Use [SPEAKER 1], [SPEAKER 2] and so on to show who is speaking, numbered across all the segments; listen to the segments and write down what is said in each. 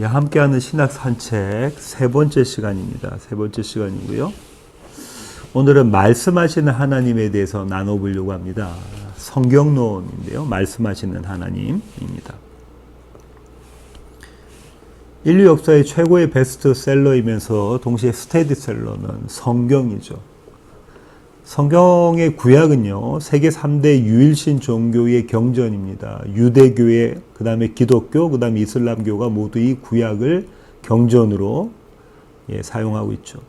[SPEAKER 1] 함께하는 신학 산책 세 번째 시간입니다. 세 번째 시간이고요. 오늘은 말씀하시는 하나님에 대해서 나눠보려고 합니다. 성경론인데요. 말씀하시는 하나님입니다. 인류 역사의 최고의 베스트셀러이면서 동시에 스테디셀러는 성경이죠. 성경의 구약은요, 세계 3대 유일신 종교의 경전입니다. 유대교회, 그 다음에 기독교, 그 다음에 이슬람교가 모두 이 구약을 경전으로 사용하고 있죠.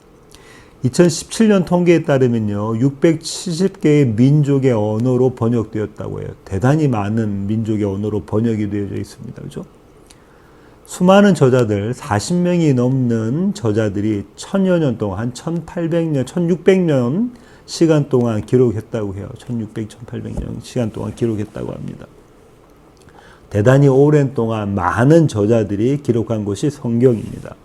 [SPEAKER 1] 2017년 통계에 따르면요, 670개의 민족의 언어로 번역되었다고 해요. 대단히 많은 민족의 언어로 번역이 되어져 있습니다. 그죠? 수많은 저자들, 40명이 넘는 저자들이 천여 년 동안, 한 1800년, 1600년 시간 동안 기록했다고 해요. 1600, 1800년 시간 동안 기록했다고 합니다. 대단히 오랜 동안 많은 저자들이 기록한 것이 성경입니다.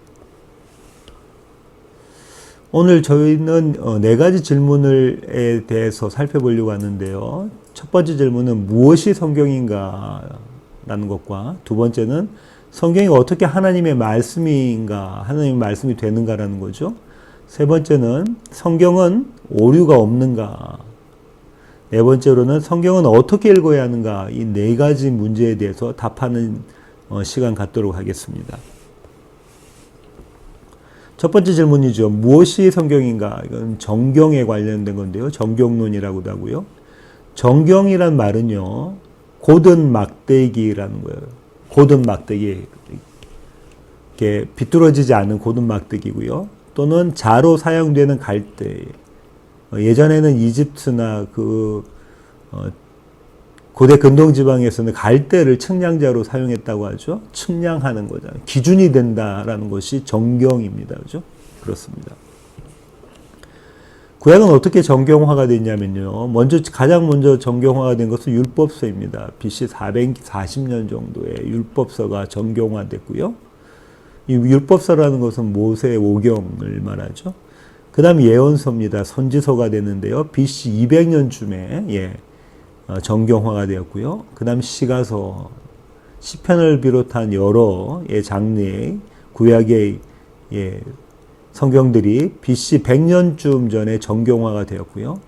[SPEAKER 1] 오늘 저희는 네 가지 질문에 대해서 살펴보려고 하는데요. 첫 번째 질문은 무엇이 성경인가 라는 것과 두 번째는 성경이 어떻게 하나님의 말씀인가, 하나님의 말씀이 되는가라는 거죠. 세 번째는 성경은 오류가 없는가. 네 번째로는 성경은 어떻게 읽어야 하는가. 이 네 가지 문제에 대해서 답하는 시간 갖도록 하겠습니다. 첫 번째 질문이죠. 무엇이 성경인가? 이건 정경에 관련된 건데요. 정경론이라고도 하고요. 정경이란 말은요, 고든 막대기라는 거예요. 고든 막대기. 이렇게 비뚤어지지 않은 고든 막대기고요. 또는 자로 사용되는 갈대. 예전에는 이집트나 고대 근동지방에서는 갈대를 측량자로 사용했다고 하죠. 측량하는 거잖아요. 기준이 된다라는 것이 정경입니다. 그죠? 그렇습니다. 구약은 어떻게 정경화가 됐냐면요. 가장 먼저 정경화가 된 것은 율법서입니다. BC 440년 정도에 율법서가 정경화됐고요. 이 율법서라는 것은 모세의 오경을 말하죠. 그 다음 예언서입니다. 선지서가 되는데요. BC 200년쯤에 정경화가 되었고요. 그 다음 시가서, 시편을 비롯한 여러 장르의 구약의 성경들이 BC 100년쯤 전에 정경화가 되었고요.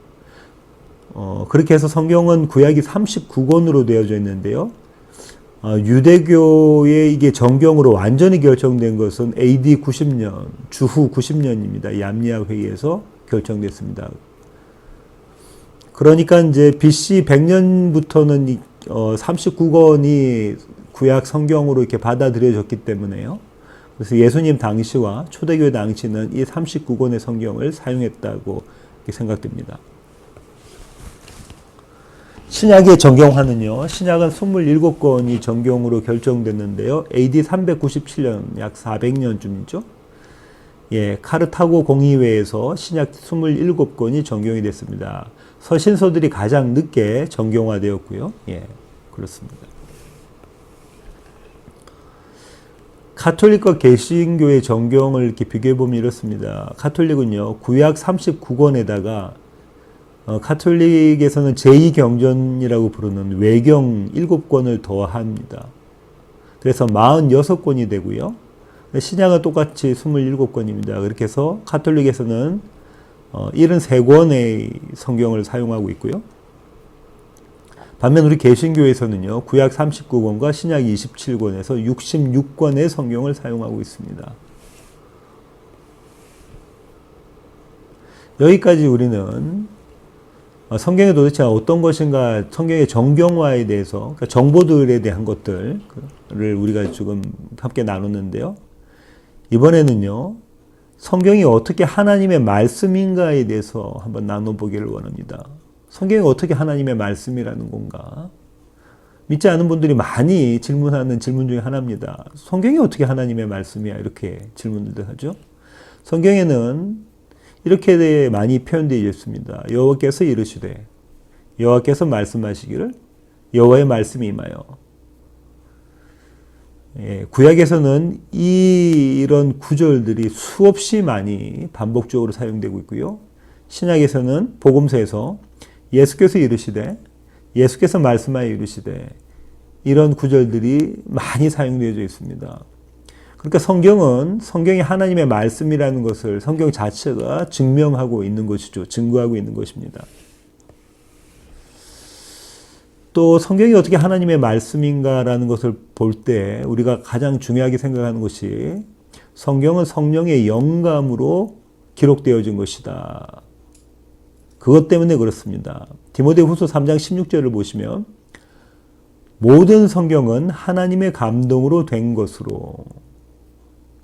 [SPEAKER 1] 그렇게 해서 성경은 구약이 39권으로 되어져 있는데요. 유대교의 이게 정경으로 완전히 결정된 것은 AD 90년, 주후 90년입니다. 얌리아 회의에서 결정됐습니다. 그러니까 이제 BC 100년부터는 39권이 구약 성경으로 이렇게 받아들여졌기 때문에요. 그래서 예수님 당시와 초대교회 당시는 이 39권의 성경을 사용했다고 생각됩니다. 신약의 정경화는요, 신약은 27권이 정경으로 결정됐는데요. AD 397년, 약 400년쯤이죠. 카르타고 공의회에서 신약 27권이 정경이 됐습니다. 서신서들이 가장 늦게 정경화되었고요. 그렇습니다. 가톨릭과 개신교의 정경을 이렇게 비교해보면 이렇습니다. 가톨릭은요, 구약 39권에다가 가톨릭에서는 제2경전이라고 부르는 외경 7권을 더합니다. 그래서 46권이 되고요. 신약은 똑같이 27권입니다. 그렇게 해서 가톨릭에서는 73권의 성경을 사용하고 있고요. 반면 우리 개신교에서는요, 구약 39권과 신약 27권에서 66권의 성경을 사용하고 있습니다. 여기까지 우리는 성경이 도대체 어떤 것인가, 성경의 정경화에 대해서, 그러니까 정보들에 대한 것들을 우리가 지금 함께 나눴는데요. 이번에는요, 성경이 어떻게 하나님의 말씀인가에 대해서 한번 나눠보기를 원합니다. 성경이 어떻게 하나님의 말씀이라는 건가? 믿지 않은 분들이 많이 질문하는 질문 중에 하나입니다. 성경이 어떻게 하나님의 말씀이야? 이렇게 질문들을 하죠. 성경에는 이렇게 많이 표현되어 있습니다. 여호와께서 이르시되, 여호와께서 말씀하시기를, 여호와의 말씀이 임하여. 구약에서는 이런 구절들이 수없이 많이 반복적으로 사용되고 있고요. 신약에서는 복음서에서 예수께서 이르시되, 예수께서 말씀하여 이르시되, 이런 구절들이 많이 사용되어져 있습니다. 그러니까 성경이 하나님의 말씀이라는 것을 성경 자체가 증명하고 있는 것이죠. 증거하고 있는 것입니다. 또 성경이 어떻게 하나님의 말씀인가라는 것을 볼 때 우리가 가장 중요하게 생각하는 것이 성경은 성령의 영감으로 기록되어진 것이다. 그것 때문에 그렇습니다. 디모데후서 3장 16절을 보시면 모든 성경은 하나님의 감동으로 된 것으로,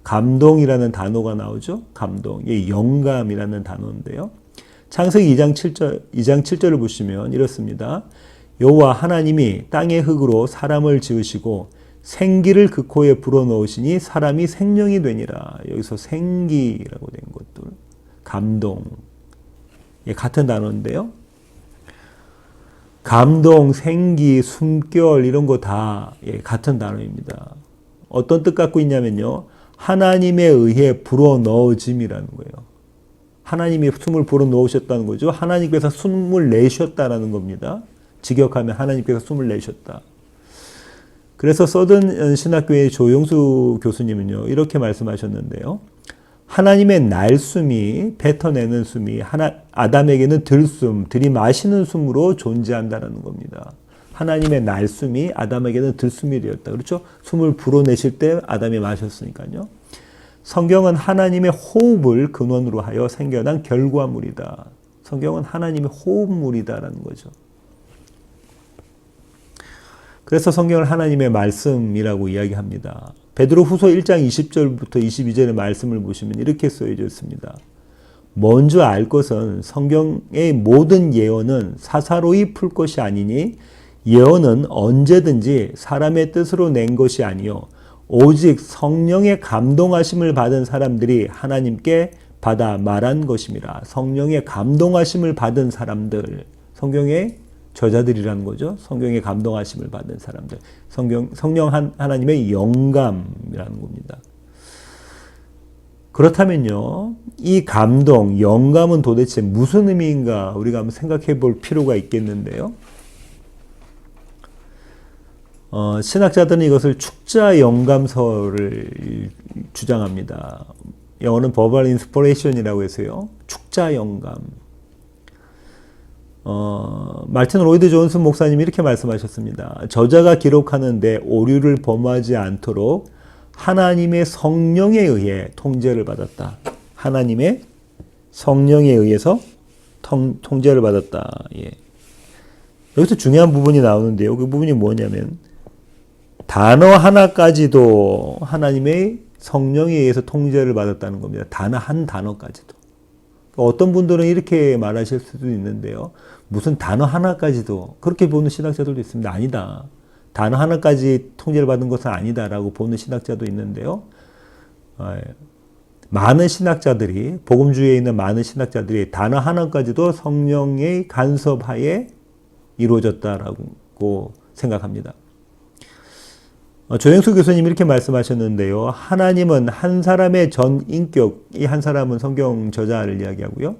[SPEAKER 1] 감동이라는 단어가 나오죠. 감동, 이 영감이라는 단어인데요. 창세기 2장 7절을 보시면 이렇습니다. 여호와 하나님이 땅의 흙으로 사람을 지으시고 생기를 그 코에 불어넣으시니 사람이 생명이 되니라. 여기서 생기라고 된 것들, 감동, 같은 단어인데요. 감동, 생기, 숨결 이런 거 다 같은 단어입니다. 어떤 뜻 갖고 있냐면요. 하나님에 의해 불어넣어짐이라는 거예요. 하나님이 숨을 불어넣으셨다는 거죠. 하나님께서 숨을 내셨다라는 겁니다. 직역하면 하나님께서 숨을 내셨다. 그래서 서든 신학교의 조용수 교수님은요, 이렇게 말씀하셨는데요. 하나님의 날숨이, 뱉어내는 숨이 아담에게는 들숨, 들이마시는 숨으로 존재한다는 겁니다. 하나님의 날숨이 아담에게는 들숨이 되었다. 그렇죠? 숨을 불어내실 때 아담이 마셨으니까요. 성경은 하나님의 호흡을 근원으로 하여 생겨난 결과물이다. 성경은 하나님의 호흡물이다라는 거죠. 그래서 성경을 하나님의 말씀이라고 이야기합니다. 베드로후서 1장 20절부터 22절의 말씀을 보시면 이렇게 쓰여져 있습니다. 먼저 알 것은 성경의 모든 예언은 사사로이 풀 것이 아니니 예언은 언제든지 사람의 뜻으로 낸 것이 아니요 오직 성령의 감동하심을 받은 사람들이 하나님께 받아 말한 것임이라. 성령의 감동하심을 받은 사람들, 성경의 저자들이라는 거죠. 성경의 감동하심을 받은 사람들. 성령 하나님의 영감이라는 겁니다. 그렇다면요, 이 감동, 영감은 도대체 무슨 의미인가 우리가 한번 생각해 볼 필요가 있겠는데요. 신학자들은 이것을 축자 영감서를 주장합니다. 영어는 verbal inspiration이라고 해서요. 축자 영감. 말틴 로이드 존슨 목사님이 이렇게 말씀하셨습니다. 저자가 기록하는데 오류를 범하지 않도록 하나님의 성령에 의해 통제를 받았다. 하나님의 성령에 의해서 통제를 받았다. 예. 여기서 중요한 부분이 나오는데요. 그 부분이 뭐냐면 단어 하나까지도 하나님의 성령에 의해서 통제를 받았다는 겁니다. 단어 한 단어까지도. 어떤 분들은 이렇게 말하실 수도 있는데요. 무슨 단어 하나까지도, 그렇게 보는 신학자들도 있습니다. 아니다. 단어 하나까지 통제를 받은 것은 아니다라고 보는 신학자도 있는데요. 많은 신학자들이, 복음주의에 있는 많은 신학자들이 단어 하나까지도 성령의 간섭하에 이루어졌다라고 생각합니다. 조영수 교수님이 이렇게 말씀하셨는데요. 하나님은 한 사람의 전 인격, 이 한 사람은 성경 저자를 이야기하고요.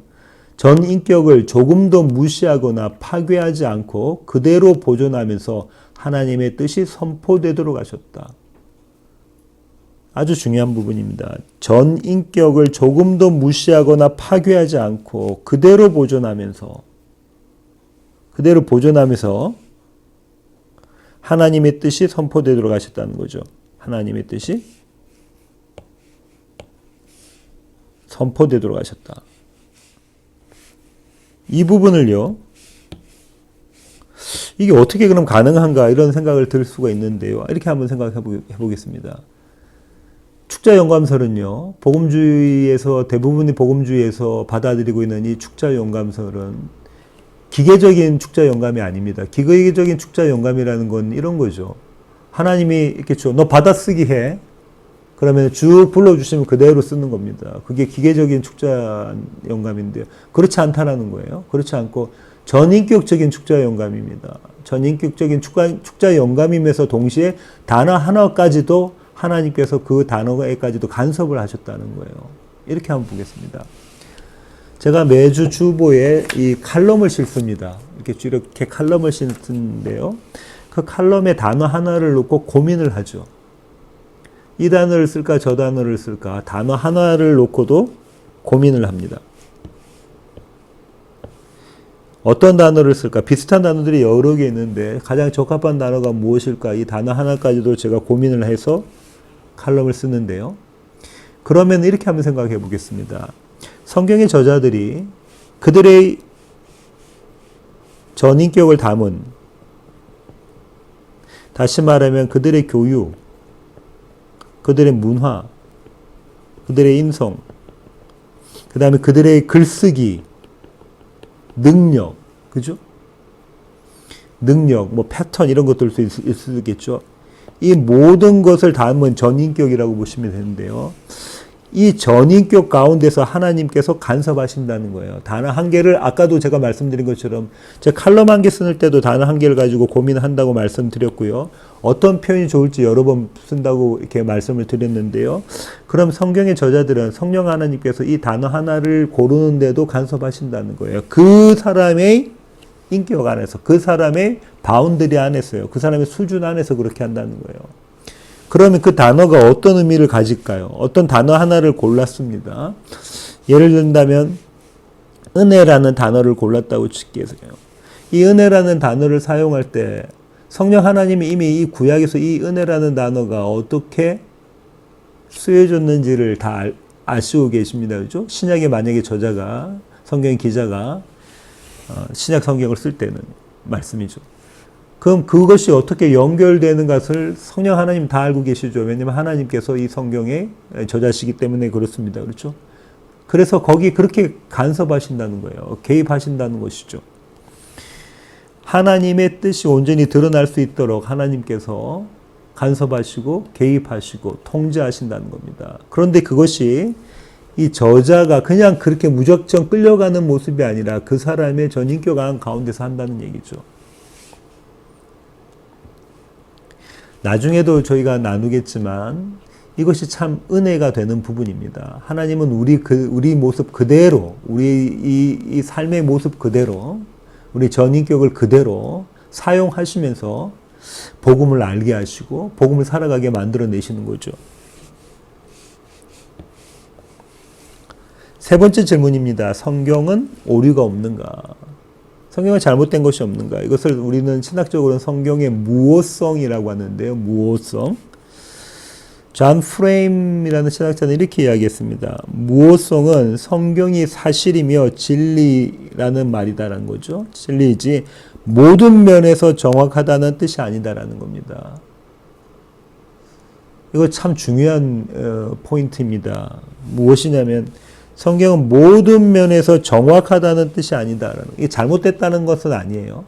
[SPEAKER 1] 전 인격을 조금도 무시하거나 파괴하지 않고 그대로 보존하면서 하나님의 뜻이 선포되도록 하셨다. 아주 중요한 부분입니다. 전 인격을 조금도 무시하거나 파괴하지 않고 그대로 보존하면서 하나님의 뜻이 선포되도록 하셨다는 거죠. 하나님의 뜻이 선포되도록 하셨다. 이 부분을요, 이게 어떻게 그럼 가능한가 이런 생각을 들 수가 있는데요. 이렇게 한번 생각해 보겠습니다. 축자 영감설은요, 대부분이 복음주의에서 받아들이고 있는 이 축자 영감설은 기계적인 축자 영감이 아닙니다. 기계적인 축자 영감이라는 건 이런 거죠. 하나님이 이렇게 줘, 너 받아쓰기 해. 그러면 쭉 불러주시면 그대로 쓰는 겁니다. 그게 기계적인 축자 영감인데요. 그렇지 않다라는 거예요. 그렇지 않고 전인격적인 축자 영감입니다. 전인격적인 축자 영감이면서 동시에 단어 하나까지도 하나님께서 그 단어에까지도 간섭을 하셨다는 거예요. 이렇게 한번 보겠습니다. 제가 매주 주보에 이 칼럼을 싣습니다. 이렇게 칼럼을 싣는데요. 그 칼럼에 단어 하나를 놓고 고민을 하죠. 이 단어를 쓸까 저 단어를 쓸까 단어 하나를 놓고도 고민을 합니다. 어떤 단어를 쓸까? 비슷한 단어들이 여러 개 있는데 가장 적합한 단어가 무엇일까? 이 단어 하나까지도 제가 고민을 해서 칼럼을 쓰는데요. 그러면 이렇게 한번 생각해 보겠습니다. 성경의 저자들이 그들의 전인격을 담은, 다시 말하면 그들의 교육, 그들의 문화, 그들의 인성, 그 다음에 그들의 글쓰기, 능력, 그죠? 능력, 뭐 패턴 이런 것들도 있을 수 있겠죠. 이 모든 것을 담은 전인격이라고 보시면 되는데요. 이 전인격 가운데서 하나님께서 간섭하신다는 거예요. 단어 한 개를 아까도 제가 말씀드린 것처럼 제가 칼럼 한 개 쓸 때도 단어 한 개를 가지고 고민한다고 말씀드렸고요. 어떤 표현이 좋을지 여러 번 쓴다고 이렇게 말씀을 드렸는데요. 그럼 성경의 저자들은 성령 하나님께서 이 단어 하나를 고르는데도 간섭하신다는 거예요. 그 사람의 인격 안에서, 그 사람의 바운더리 안에서요. 그 사람의 수준 안에서 그렇게 한다는 거예요. 그러면 그 단어가 어떤 의미를 가질까요? 어떤 단어 하나를 골랐습니다. 예를 든다면 은혜라는 단어를 골랐다고 칠게요. 이 은혜라는 단어를 사용할 때 성령 하나님이 이미 이 구약에서 이 은혜라는 단어가 어떻게 쓰여졌는지를 다 아시고 계십니다. 그죠? 신약에 만약에 저자가, 성경 기자가 신약 성경을 쓸 때는 말씀이죠. 그럼 그것이 어떻게 연결되는 것을 성령 하나님 다 알고 계시죠. 왜냐하면 하나님께서 이 성경의 저자시기 때문에 그렇습니다. 그렇죠? 그래서 거기 그렇게 간섭하신다는 거예요. 개입하신다는 것이죠. 하나님의 뜻이 온전히 드러날 수 있도록 하나님께서 간섭하시고 개입하시고 통제하신다는 겁니다. 그런데 그것이 이 저자가 그냥 그렇게 무작정 끌려가는 모습이 아니라 그 사람의 전인격 안 가운데서 한다는 얘기죠. 나중에도 저희가 나누겠지만 이것이 참 은혜가 되는 부분입니다. 하나님은 우리 모습 그대로, 우리 이 삶의 모습 그대로, 우리 전인격을 그대로 사용하시면서 복음을 알게 하시고 복음을 살아가게 만들어내시는 거죠. 세 번째 질문입니다. 성경은 오류가 없는가? 성경은 잘못된 것이 없는가? 이것을 우리는 신학적으로는 성경의 무오성이라고 하는데요. 무오성. 존 프레임이라는 신학자는 이렇게 이야기했습니다. 무오성은 성경이 사실이며 진리라는 말이다라는 거죠. 진리이지 모든 면에서 정확하다는 뜻이 아니다라는 겁니다. 이거 참 중요한 포인트입니다. 무엇이냐면 성경은 모든 면에서 정확하다는 뜻이 아니다라는, 이게 잘못됐다는 것은 아니에요.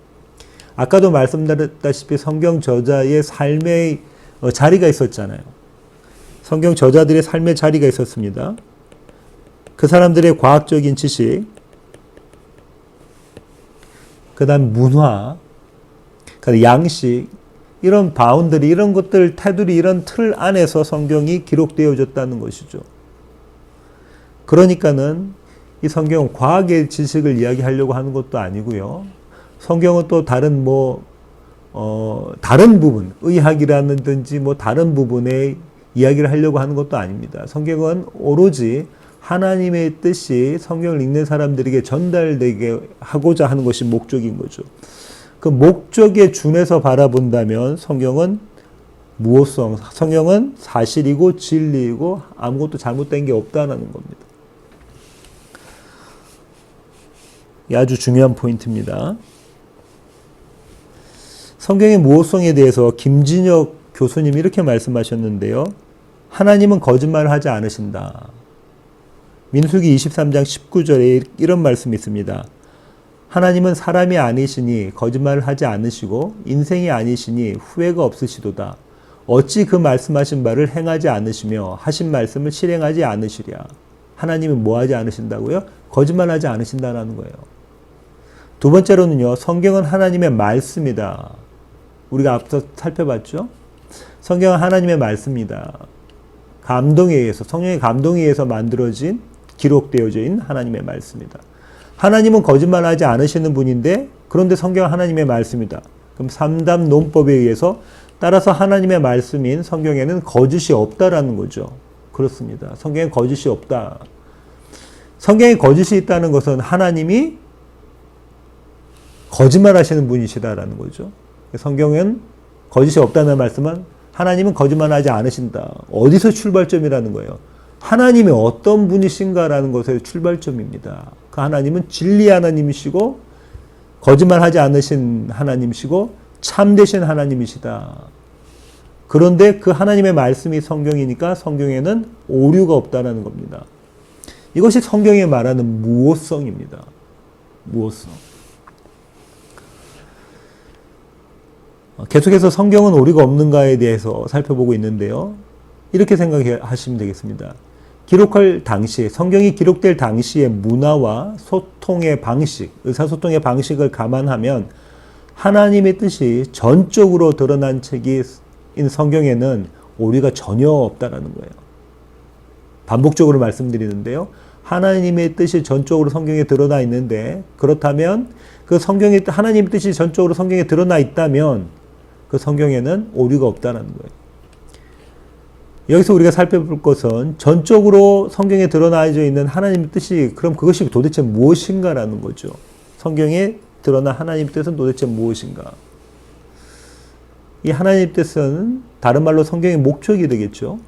[SPEAKER 1] 아까도 말씀드렸다시피 성경 저자의 삶의 자리가 있었잖아요. 성경 저자들의 삶의 자리가 있었습니다. 그 사람들의 과학적인 지식, 그 다음 문화, 그 다음 양식, 이런 바운더리, 이런 것들, 테두리, 이런 틀 안에서 성경이 기록되어졌다는 것이죠. 그러니까는 이 성경은 과학의 지식을 이야기하려고 하는 것도 아니고요. 성경은 또 다른 다른 부분, 의학이라든지 다른 부분의 이야기를 하려고 하는 것도 아닙니다. 성경은 오로지 하나님의 뜻이 성경을 읽는 사람들에게 전달되게 하고자 하는 것이 목적인 거죠. 그 목적에 준해서 바라본다면 성경은 무오성, 성경은 사실이고 진리이고 아무것도 잘못된 게 없다는 겁니다. 이 아주 중요한 포인트입니다. 성경의 무오성에 대해서 김진혁 교수님이 이렇게 말씀하셨는데요. 하나님은 거짓말을 하지 않으신다. 민수기 23장 19절에 이런 말씀이 있습니다. 하나님은 사람이 아니시니 거짓말을 하지 않으시고 인생이 아니시니 후회가 없으시도다. 어찌 그 말씀하신 바를 행하지 않으시며 하신 말씀을 실행하지 않으시랴. 하나님은 뭐 하지 않으신다고요? 거짓말하지 않으신다는 거예요. 두 번째로는요. 성경은 하나님의 말씀이다. 우리가 앞서 살펴봤죠? 성경은 하나님의 말씀이다. 감동에 의해서, 성령의 감동에 의해서 만들어진, 기록되어진 하나님의 말씀이다. 하나님은 거짓말하지 않으시는 분인데 그런데 성경은 하나님의 말씀이다. 그럼 삼담 논법에 의해서 따라서 하나님의 말씀인 성경에는 거짓이 없다라는 거죠. 그렇습니다. 성경에 거짓이 없다. 성경에 거짓이 있다는 것은 하나님이 거짓말하시는 분이시다라는 거죠. 성경은 거짓이 없다는 말씀은 하나님은 거짓말하지 않으신다. 어디서 출발점이라는 거예요? 하나님이 어떤 분이신가라는 것의 출발점입니다. 그 하나님은 진리 하나님이시고 거짓말하지 않으신 하나님이시고 참되신 하나님이시다. 그런데 그 하나님의 말씀이 성경이니까 성경에는 오류가 없다는 겁니다. 이것이 성경이 말하는 무오성입니다. 무오성. 계속해서 성경은 오류가 없는가에 대해서 살펴보고 있는데요. 이렇게 생각하시면 되겠습니다. 기록할 당시, 성경이 기록될 당시의 문화와 소통의 방식, 의사소통의 방식을 감안하면 하나님의 뜻이 전적으로 드러난 책인 성경에는 오류가 전혀 없다라는 거예요. 반복적으로 말씀드리는데요. 하나님의 뜻이 전적으로 성경에 드러나 있는데, 그렇다면 그 성경의 하나님의 뜻이 전적으로 성경에 드러나 있다면 그 성경에는 오류가 없다는 거예요. 여기서 우리가 살펴볼 것은 전적으로 성경에 드러나져 있는 하나님의 뜻이 그럼 그것이 도대체 무엇인가라는 거죠. 성경에 드러난 하나님의 뜻은 도대체 무엇인가? 이 하나님의 뜻은 다른 말로 성경의 목적이 되겠죠.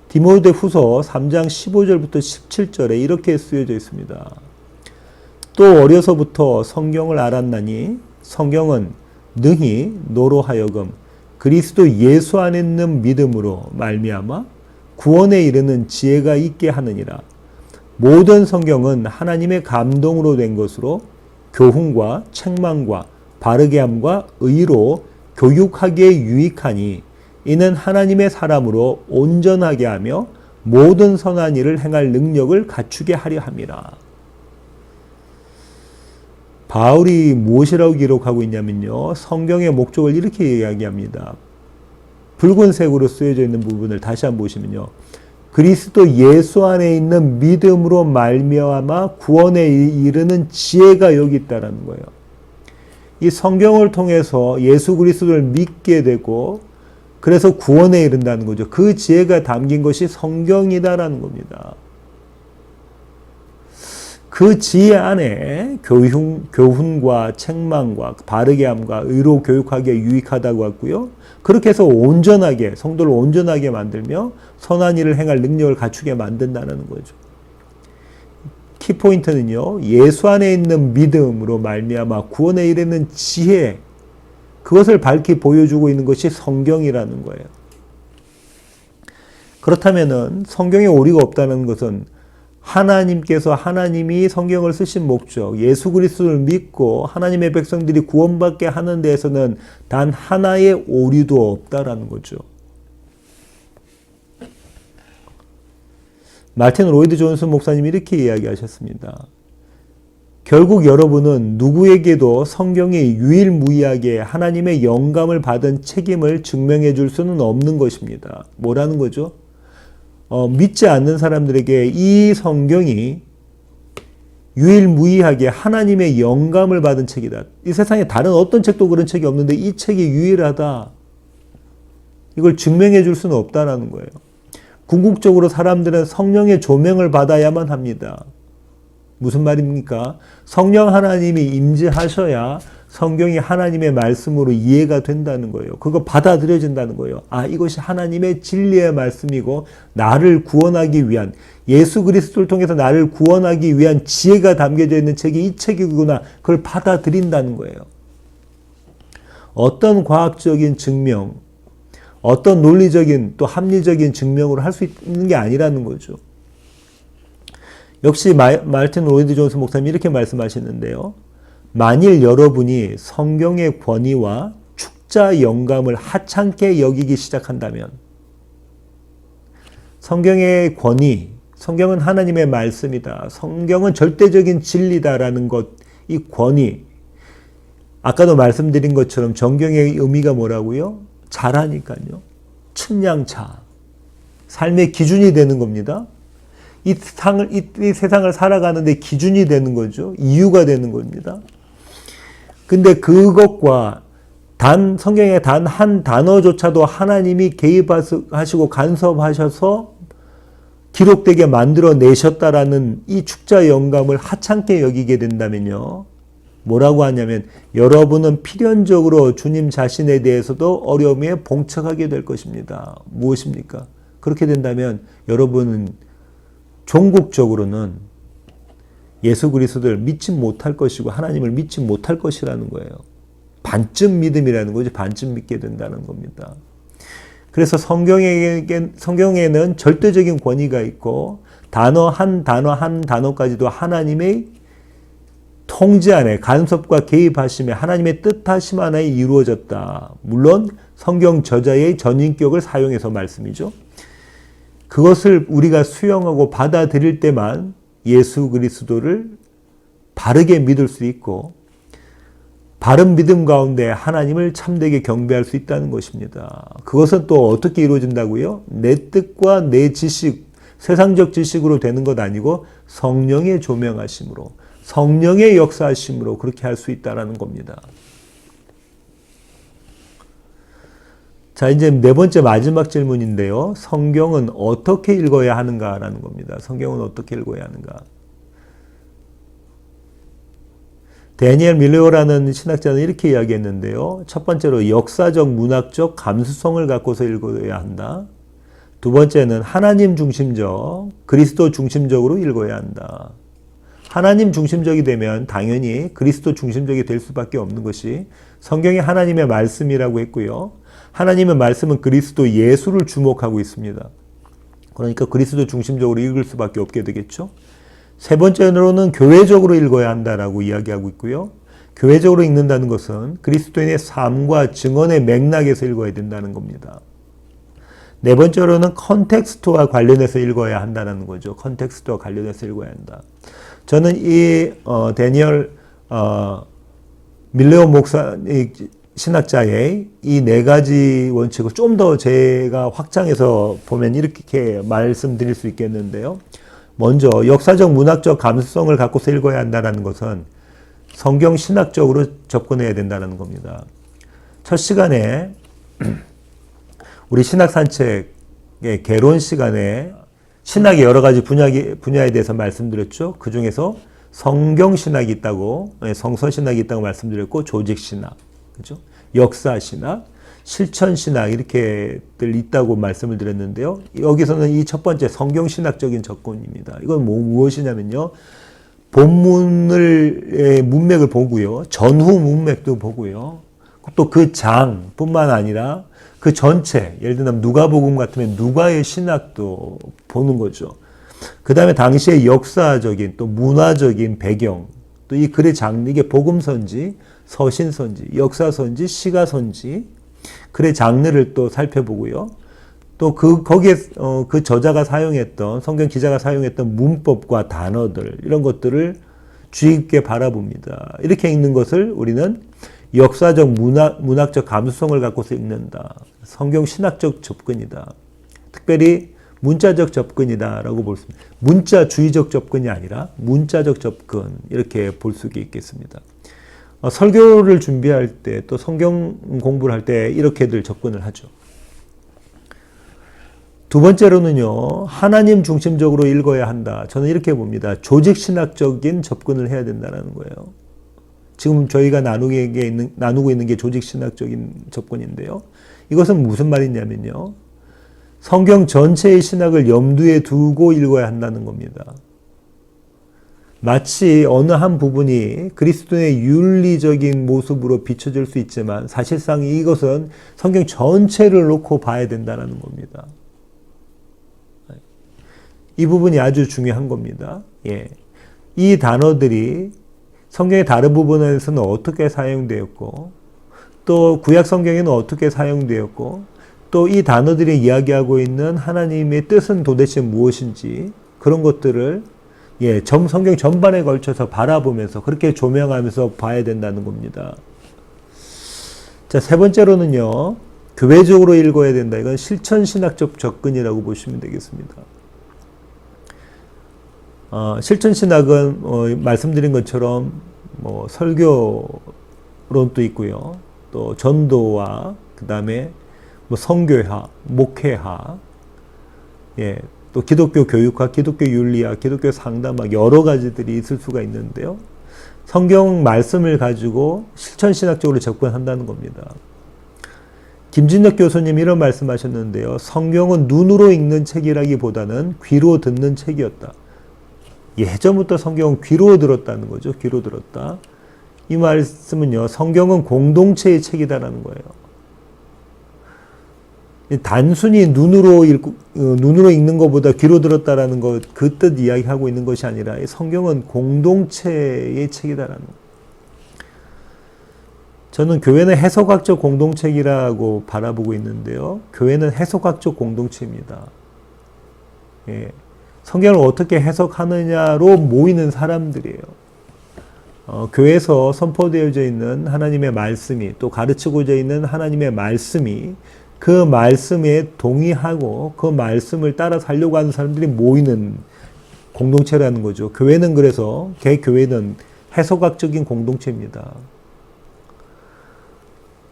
[SPEAKER 1] 디모데후서 3장 15절부터 17절에 이렇게 쓰여져 있습니다. 또 어려서부터 성경을 알았나니 성경은 능히 너로 하여금 그리스도 예수 안에 있는 믿음으로 말미암아 구원에 이르는 지혜가 있게 하느니라. 모든 성경은 하나님의 감동으로 된 것으로 교훈과 책망과 바르게 함과 의로 교육하기에 유익하니 이는 하나님의 사람으로 온전하게 하며 모든 선한 일을 행할 능력을 갖추게 하려 함이라. 바울이 무엇이라고 기록하고 있냐면요. 성경의 목적을 이렇게 이야기합니다. 붉은색으로 쓰여져 있는 부분을 다시 한번 보시면요. 그리스도 예수 안에 있는 믿음으로 말미암아 구원에 이르는 지혜가 여기 있다는 거예요. 이 성경을 통해서 예수 그리스도를 믿게 되고 그래서 구원에 이른다는 거죠. 그 지혜가 담긴 것이 성경이다라는 겁니다. 그 지혜 안에 교훈과 책망과 바르게 함과 의로 교육하기에 유익하다고 했고요. 그렇게 해서 온전하게, 성도를 온전하게 만들며 선한 일을 행할 능력을 갖추게 만든다는 거죠. 키포인트는요. 예수 안에 있는 믿음으로 말미암아 구원에 이르는 지혜, 그것을 밝히 보여주고 있는 것이 성경이라는 거예요. 그렇다면은 성경에 오류가 없다는 것은 하나님이 성경을 쓰신 목적, 예수 그리스도를 믿고 하나님의 백성들이 구원받게 하는 데에서는 단 하나의 오류도 없다라는 거죠. 마틴 로이드 존슨 목사님이 이렇게 이야기하셨습니다. 결국 여러분은 누구에게도 성경이 유일무이하게 하나님의 영감을 받은 책임을 증명해 줄 수는 없는 것입니다. 뭐라는 거죠? 믿지 않는 사람들에게 이 성경이 유일무이하게 하나님의 영감을 받은 책이다. 이 세상에 다른 어떤 책도 그런 책이 없는데 이 책이 유일하다. 이걸 증명해 줄 수는 없다라는 거예요. 궁극적으로 사람들은 성령의 조명을 받아야만 합니다. 무슨 말입니까? 성령 하나님이 임재하셔야 성경이 하나님의 말씀으로 이해가 된다는 거예요. 그거 받아들여진다는 거예요. 아, 이것이 하나님의 진리의 말씀이고 나를 구원하기 위한, 예수 그리스도를 통해서 나를 구원하기 위한 지혜가 담겨져 있는 책이 이 책이구나. 그걸 받아들인다는 거예요. 어떤 과학적인 증명, 어떤 논리적인 또 합리적인 증명으로 할 수 있는 게 아니라는 거죠. 역시 마틴 로이드 존슨 목사님이 이렇게 말씀하시는데요. 만일 여러분이 성경의 권위와 축자 영감을 하찮게 여기기 시작한다면 성경의 권위, 성경은 하나님의 말씀이다. 성경은 절대적인 진리다라는 것, 이 권위. 아까도 말씀드린 것처럼 정경의 의미가 뭐라고요? 자라니까요. 측량차. 삶의 기준이 되는 겁니다. 이 세상을 살아가는데 기준이 되는 거죠. 이유가 되는 겁니다. 근데 그것과 성경의 단 한 단어조차도 하나님이 개입하시고 간섭하셔서 기록되게 만들어내셨다라는 이 축자 영감을 하찮게 여기게 된다면요. 뭐라고 하냐면 여러분은 필연적으로 주님 자신에 대해서도 어려움에 봉착하게 될 것입니다. 무엇입니까? 그렇게 된다면 여러분은 종국적으로는 예수 그리스도를 믿지 못할 것이고 하나님을 믿지 못할 것이라는 거예요. 반쯤 믿음이라는 거지 반쯤 믿게 된다는 겁니다. 그래서 성경에는 절대적인 권위가 있고 단어 한 단어까지도 하나님의 통제 안에 간섭과 개입하심에 하나님의 뜻하심 안에 이루어졌다. 물론 성경 저자의 전인격을 사용해서 말씀이죠. 그것을 우리가 수용하고 받아들일 때만 예수 그리스도를 바르게 믿을 수 있고 바른 믿음 가운데 하나님을 참되게 경배할 수 있다는 것입니다. 그것은 또 어떻게 이루어진다고요? 내 뜻과 내 지식, 세상적 지식으로 되는 것 아니고 성령의 조명하심으로, 성령의 역사하심으로 그렇게 할 수 있다는 겁니다. 자, 이제 네 번째 마지막 질문인데요. 성경은 어떻게 읽어야 하는가라는 겁니다. 성경은 어떻게 읽어야 하는가? 데니엘 밀레오라는 신학자는 이렇게 이야기했는데요. 첫 번째로 역사적, 문학적 감수성을 갖고서 읽어야 한다. 두 번째는 하나님 중심적, 그리스도 중심적으로 읽어야 한다. 하나님 중심적이 되면 당연히 그리스도 중심적이 될 수밖에 없는 것이 성경이 하나님의 말씀이라고 했고요. 하나님의 말씀은 그리스도 예수를 주목하고 있습니다. 그러니까 그리스도 중심적으로 읽을 수밖에 없게 되겠죠. 세 번째로는 교회적으로 읽어야 한다라고 이야기하고 있고요. 교회적으로 읽는다는 것은 그리스도인의 삶과 증언의 맥락에서 읽어야 된다는 겁니다. 네 번째로는 컨텍스트와 관련해서 읽어야 한다는 거죠. 컨텍스트와 관련해서 읽어야 한다. 저는 이 데니얼 밀레오 목사 신학자의 이 네 가지 원칙을 좀 더 제가 확장해서 보면 이렇게 말씀드릴 수 있겠는데요. 먼저 역사적 문학적 감수성을 갖고서 읽어야 한다는 것은 성경 신학적으로 접근해야 된다는 겁니다. 첫 시간에 우리 신학산책의 개론 시간에 신학의 여러 가지 분야에 대해서 말씀드렸죠. 그 중에서 성경신학이 있다고, 성서신학이 있다고 말씀드렸고, 조직신학, 그죠? 역사신학, 실천신학 이렇게들 있다고 말씀을 드렸는데요. 여기서는 이 첫 번째 성경신학적인 접근입니다. 이건 무엇이냐면요. 본문의 문맥을 보고요. 전후 문맥도 보고요. 또 그 장뿐만 아니라 그 전체, 예를 들면 누가복음 같으면 누가의 신학도 보는 거죠. 그 다음에 당시의 역사적인 또 문화적인 배경, 또 이 글의 장르, 이게 복음선지, 서신선지, 역사선지, 시가선지, 글의 장르를 또 살펴보고요. 또 거기에 그 저자가 사용했던, 성경 기자가 사용했던 문법과 단어들, 이런 것들을 주의 깊게 바라봅니다. 이렇게 읽는 것을 우리는 역사적, 문학적 감수성을 갖고서 읽는다. 성경 신학적 접근이다. 특별히 문자적 접근이다라고 볼 수 있습니다. 문자주의적 접근이 아니라 문자적 접근, 이렇게 볼 수 있겠습니다. 설교를 준비할 때 또 성경 공부를 할 때 이렇게들 접근을 하죠. 두 번째로는요, 하나님 중심적으로 읽어야 한다. 저는 이렇게 봅니다. 조직신학적인 접근을 해야 된다는 거예요. 지금 저희가 나누고 있는 게 조직신학적인 접근인데요. 이것은 무슨 말이냐면요. 성경 전체의 신학을 염두에 두고 읽어야 한다는 겁니다. 마치 어느 한 부분이 그리스도의 윤리적인 모습으로 비춰질 수 있지만 사실상 이것은 성경 전체를 놓고 봐야 된다는 겁니다. 이 부분이 아주 중요한 겁니다. 예. 이 단어들이 성경의 다른 부분에서는 어떻게 사용되었고 또 구약 성경에는 어떻게 사용되었고 또 이 단어들이 이야기하고 있는 하나님의 뜻은 도대체 무엇인지 그런 것들을 성경 전반에 걸쳐서 바라보면서 그렇게 조명하면서 봐야 된다는 겁니다. 자, 세 번째로는요. 교회적으로 읽어야 된다. 이건 실천신학적 접근이라고 보시면 되겠습니다. 실천신학은 말씀드린 것처럼 설교론도 있고요. 또 전도와 그 다음에 뭐 선교화, 목회화, 예, 또 기독교 교육학, 기독교 윤리학, 기독교 상담학 여러 가지들이 있을 수가 있는데요. 성경 말씀을 가지고 실천신학적으로 접근한다는 겁니다. 김진혁 교수님 이런 말씀하셨는데요. 성경은 눈으로 읽는 책이라기보다는 귀로 듣는 책이었다. 예전부터 성경은 귀로 들었다는 거죠. 귀로 들었다. 이 말씀은요. 성경은 공동체의 책이다라는 거예요. 단순히 눈으로 읽는 것보다 귀로 들었다라는 것, 그 뜻 이야기하고 있는 것이 아니라 성경은 공동체의 책이다라는 거예요. 저는 교회는 해석학적 공동체이라고 바라보고 있는데요. 교회는 해석학적 공동체입니다. 예. 성경을 어떻게 해석하느냐로 모이는 사람들이에요. 교회에서 선포되어져 있는 하나님의 말씀이 또 가르치고자 있는 하나님의 말씀이 그 말씀에 동의하고 그 말씀을 따라 살려고 하는 사람들이 모이는 공동체라는 거죠. 교회는 그래서 개교회는 해석학적인 공동체입니다.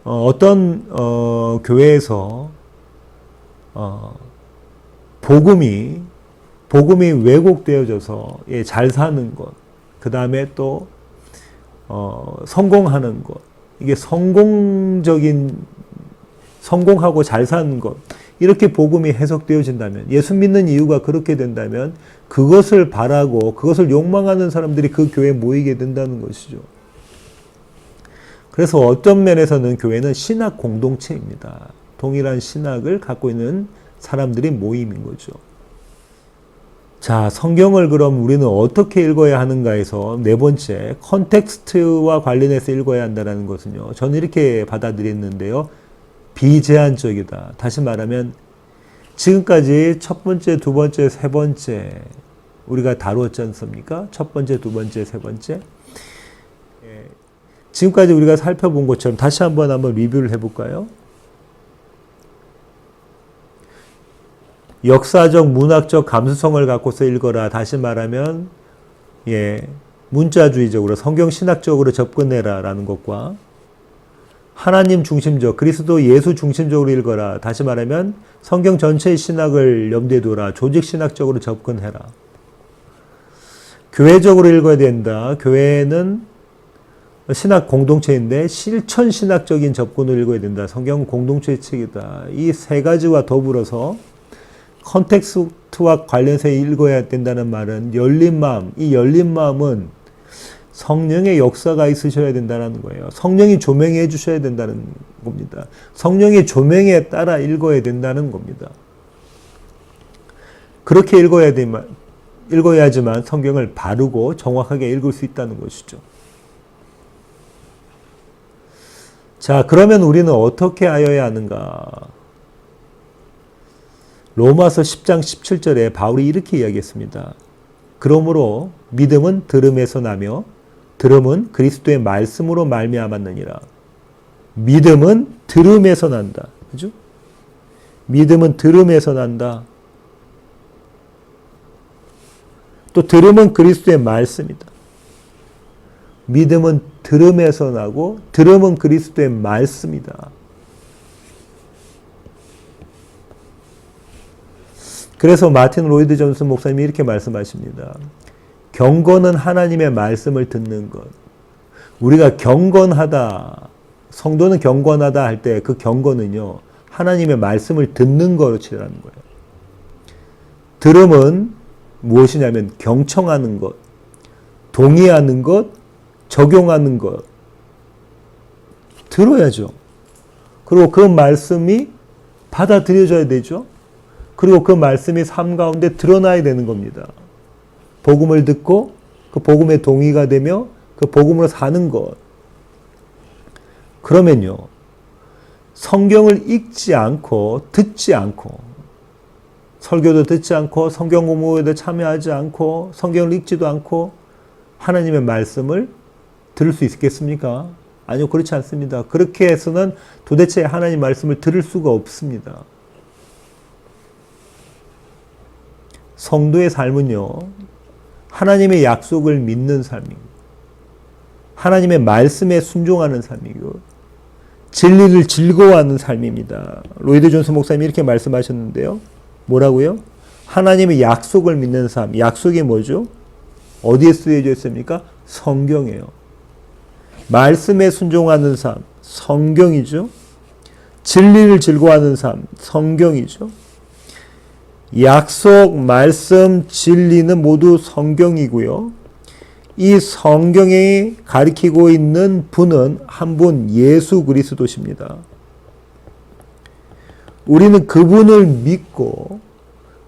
[SPEAKER 1] 어떤 교회에서 복음이 왜곡되어져서 잘 사는 것, 그 다음에 또 성공하는 것, 이게 성공하고 잘 사는 것, 이렇게 복음이 해석되어진다면, 예수 믿는 이유가 그렇게 된다면 그것을 바라고 그것을 욕망하는 사람들이 그 교회에 모이게 된다는 것이죠. 그래서 어떤 면에서는 교회는 신학 공동체입니다. 동일한 신학을 갖고 있는 사람들이 모임인 거죠. 자, 성경을 그럼 우리는 어떻게 읽어야 하는가에서 네 번째, 컨텍스트와 관련해서 읽어야 한다는 것은요. 저는 이렇게 받아들였는데요. 비제한적이다. 다시 말하면 지금까지 첫 번째, 두 번째, 세 번째 우리가 다루었지 않습니까? 첫 번째, 두 번째, 세 번째. 지금까지 우리가 살펴본 것처럼 다시 한번 리뷰를 해볼까요? 역사적, 문학적 감수성을 갖고서 읽어라. 다시 말하면 문자주의적으로 성경신학적으로 접근해라 라는 것과 하나님 중심적, 그리스도 예수 중심적으로 읽어라. 다시 말하면 성경 전체의 신학을 염두에 두라. 조직신학적으로 접근해라. 교회적으로 읽어야 된다. 교회는 신학 공동체인데 실천신학적인 접근을 읽어야 된다. 성경은 공동체의 책이다. 이 세 가지와 더불어서 컨텍스트와 관련해서 읽어야 된다는 말은 열린 마음, 이 열린 마음은 성령의 역사가 있으셔야 된다는 거예요. 성령이 조명해 주셔야 된다는 겁니다. 성령의 조명에 따라 읽어야 된다는 겁니다. 그렇게 읽어야지만 성경을 바르고 정확하게 읽을 수 있다는 것이죠. 자, 그러면 우리는 어떻게 하여야 하는가? 로마서 10장 17절에 바울이 이렇게 이야기했습니다. 그러므로 믿음은 들음에서 나며 들음은 그리스도의 말씀으로 말미암았느니라. 믿음은 들음에서 난다. 그죠? 믿음은 들음에서 난다. 또 들음은 그리스도의 말씀이다. 믿음은 들음에서 나고 들음은 그리스도의 말씀이다. 그래서 마틴 로이드 존슨 목사님이 이렇게 말씀하십니다. 경건은 하나님의 말씀을 듣는 것. 우리가 경건하다, 성도는 경건하다 할 때 그 경건은요, 하나님의 말씀을 듣는 거로 치라는 거예요. 들음은 무엇이냐면 경청하는 것, 동의하는 것, 적용하는 것. 들어야죠. 그리고 그 말씀이 받아들여져야 되죠. 그리고 그 말씀이 삶 가운데 드러나야 되는 겁니다. 복음을 듣고 그 복음에 동의가 되며 그 복음으로 사는 것. 그러면요, 성경을 읽지 않고 듣지 않고 설교도 듣지 않고 성경 공부에도 참여하지 않고 성경을 읽지도 않고 하나님의 말씀을 들을 수 있겠습니까? 아니요, 그렇지 않습니다. 그렇게 해서는 도대체 하나님 말씀을 들을 수가 없습니다. 성도의 삶은요, 하나님의 약속을 믿는 삶이고 하나님의 말씀에 순종하는 삶이고 진리를 즐거워하는 삶입니다. 로이드 존스 목사님이 이렇게 말씀하셨는데요. 뭐라고요? 하나님의 약속을 믿는 삶. 약속이 뭐죠? 어디에 쓰여져 있습니까? 성경이에요. 말씀에 순종하는 삶. 성경이죠. 진리를 즐거워하는 삶. 성경이죠. 약속, 말씀, 진리는 모두 성경이고요. 이 성경에 가리키고 있는 분은 한 분 예수 그리스도십니다. 우리는 그분을 믿고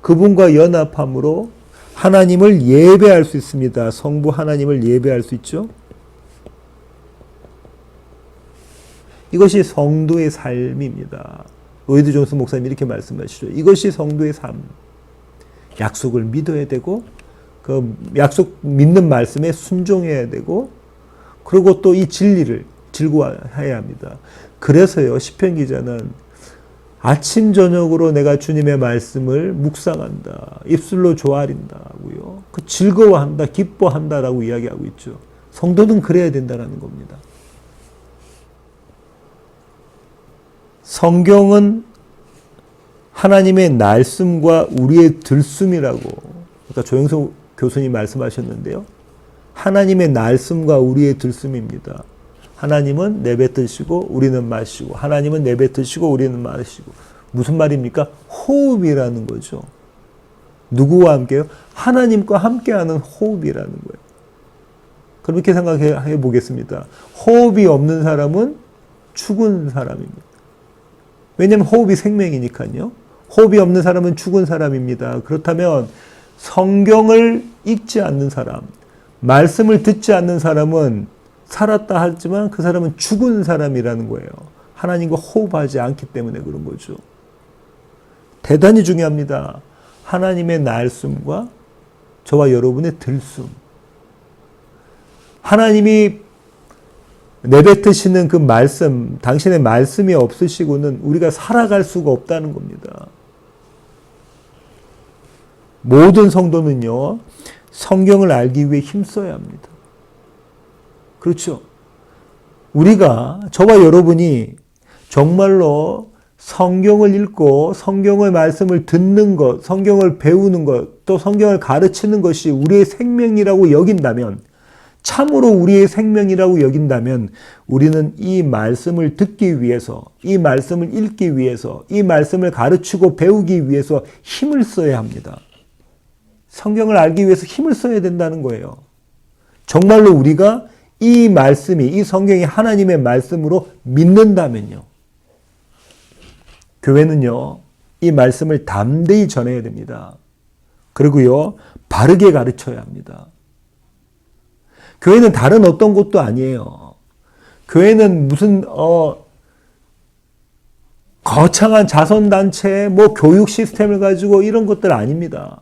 [SPEAKER 1] 그분과 연합함으로 하나님을 예배할 수 있습니다. 성부 하나님을 예배할 수 있죠. 이것이 성도의 삶입니다. 로이드 존스 목사님이 이렇게 말씀하시죠. 이것이 성도의 삶. 약속을 믿어야 되고 그 약속 믿는 말씀에 순종해야 되고 그리고 또 이 진리를 즐거워해야 합니다. 그래서요 시편 기자는 아침 저녁으로 내가 주님의 말씀을 묵상한다. 입술로 조아린다고요. 그 즐거워한다, 기뻐한다라고 이야기하고 있죠. 성도는 그래야 된다라는 겁니다. 성경은 하나님의 날숨과 우리의 들숨이라고 아까 조영석 교수님 말씀하셨는데요. 하나님의 날숨과 우리의 들숨입니다. 하나님은 내뱉으시고 우리는 마시고 하나님은 내뱉으시고 우리는 마시고 무슨 말입니까? 호흡이라는 거죠. 누구와 함께요? 하나님과 함께하는 호흡이라는 거예요. 그럼 이렇게 생각해 보겠습니다. 호흡이 없는 사람은 죽은 사람입니다. 왜냐하면 호흡이 생명이니까요. 호흡이 없는 사람은 죽은 사람입니다. 그렇다면 성경을 읽지 않는 사람, 말씀을 듣지 않는 사람은 살았다 하지만 그 사람은 죽은 사람이라는 거예요. 하나님과 호흡하지 않기 때문에 그런 거죠. 대단히 중요합니다. 하나님의 날숨과 저와 여러분의 들숨. 하나님이 내뱉으시는 그 말씀, 당신의 말씀이 없으시고는 우리가 살아갈 수가 없다는 겁니다. 모든 성도는요, 성경을 알기 위해 힘써야 합니다. 그렇죠? 우리가, 저와 여러분이 정말로 성경을 읽고 성경의 말씀을 듣는 것, 성경을 배우는 것, 또 성경을 가르치는 것이 우리의 생명이라고 여긴다면, 참으로 우리의 생명이라고 여긴다면 우리는 이 말씀을 듣기 위해서, 이 말씀을 읽기 위해서, 이 말씀을 가르치고 배우기 위해서 힘을 써야 합니다. 성경을 알기 위해서 힘을 써야 된다는 거예요. 정말로 우리가 이 말씀이, 이 성경이 하나님의 말씀으로 믿는다면요. 교회는요, 이 말씀을 담대히 전해야 됩니다. 그리고요, 바르게 가르쳐야 합니다. 교회는 다른 어떤 곳도 아니에요. 교회는 무슨 거창한 자선단체, 교육 시스템을 가지고 이런 것들 아닙니다.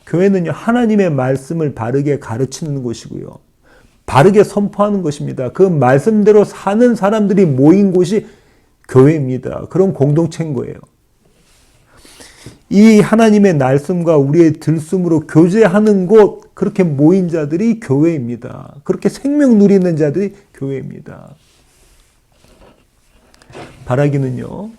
[SPEAKER 1] 교회는요, 하나님의 말씀을 바르게 가르치는 곳이고요. 바르게 선포하는 것입니다. 그 말씀대로 사는 사람들이 모인 곳이 교회입니다. 그런 공동체인 거예요. 이 하나님의 날숨과 우리의 들숨으로 교제하는 곳, 그렇게 모인 자들이 교회입니다. 그렇게 생명 누리는 자들이 교회입니다. 바라기는요,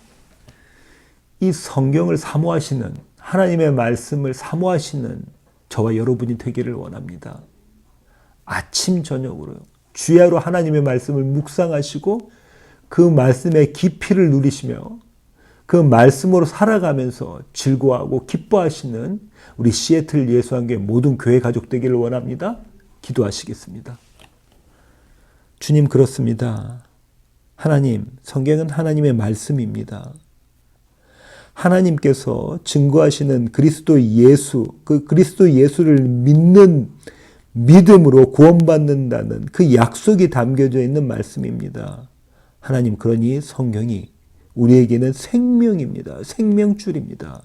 [SPEAKER 1] 이 성경을 사모하시는, 하나님의 말씀을 사모하시는 저와 여러분이 되기를 원합니다. 아침 저녁으로요. 주야로 하나님의 말씀을 묵상하시고 그 말씀의 깊이를 누리시며 그 말씀으로 살아가면서 즐거워하고 기뻐하시는 우리 시애틀 예수한교회 모든 교회 가족 되기를 원합니다. 기도하시겠습니다. 주님, 그렇습니다. 하나님, 성경은 하나님의 말씀입니다. 하나님께서 증거하시는 그리스도 예수, 그 그리스도 예수를 믿는 믿음으로 구원받는다는 그 약속이 담겨져 있는 말씀입니다. 하나님, 그러니 성경이 우리에게는 생명입니다. 생명줄입니다.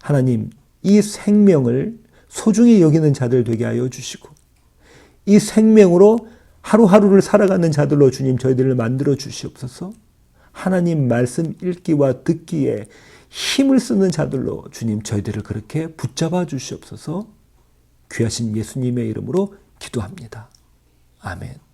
[SPEAKER 1] 하나님, 이 생명을 소중히 여기는 자들 되게 하여 주시고 이 생명으로 하루하루를 살아가는 자들로 주님 저희들을 만들어 주시옵소서. 하나님 말씀 읽기와 듣기에 힘을 쓰는 자들로 주님 저희들을 그렇게 붙잡아 주시옵소서. 귀하신 예수님의 이름으로 기도합니다. 아멘.